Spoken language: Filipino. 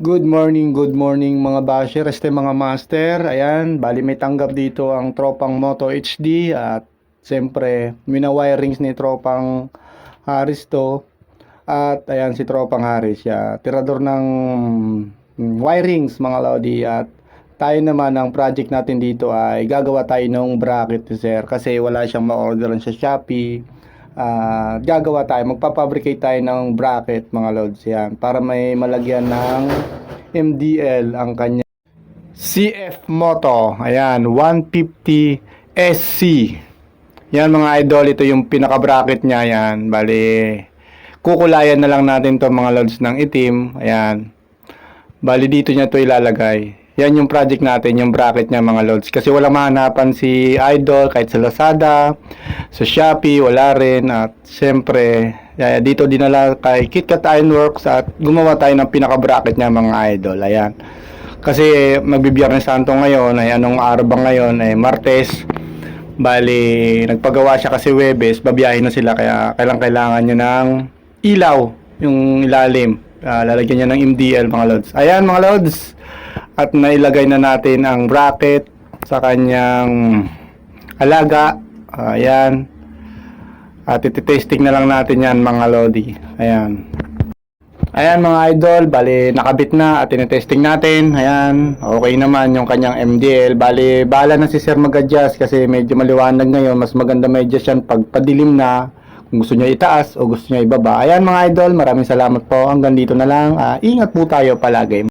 Good morning mga basher, mga master. Ayan, bali may tanggap dito ang tropang Moto HD at siyempre mina-wirings ni tropang Haris to. At ayan si tropang Haris, ya, tirador ng wirings mga lodi. At tayo naman ang project natin dito ay gagawa tayo ng bracket sir kasi wala siyang ma-orderan sa Shopee. Gagawa tayo, magpapabricate tayo ng bracket mga lods yan para may malagyan ng MDL ang kanya CF Moto. Ayan, 150 SC. Yan mga idol, ito yung pinaka bracket niya yan. Bali, kukulayan na lang natin to mga lods ng itim. Ayan. Bali dito niya to ilalagay. Yan yung project natin, yung bracket niya mga lods. Kasi walang mahanapan si idol kahit sa Lazada, sa Shopee, wala rin. At siyempre, dito dinala kay KitKat Ironworks at gumawa tayo ng pinaka bracket niya mga idol. Ayan. Kasi magbibiyernes Santo ngayon, ay anong araw ba ngayon? Ay Martes. Bali, nagpagawa siya kasi Webes, babiyahin na sila kaya kailangan niya ng ilaw, yung ilalim. Lalagyan niya ng MDL mga lods. Ayan mga lods. At nailagay na natin ang bracket sa kanyang alaga. Ayan. At ititesting na lang natin yan mga lodi. Ayan. Ayan mga idol, bali nakabit na at tinetesting natin. Ayan, okay naman yung kanyang MDL. Bali, bahala na si sir mag-adjust kasi medyo maliwanag ngayon. Mas maganda may adjust yan pag padilim na. Kung gusto nyo itaas o gusto nyo ibaba. Ayan mga idol, maraming salamat po. Hanggang dito na lang. Ingat po tayo palagi.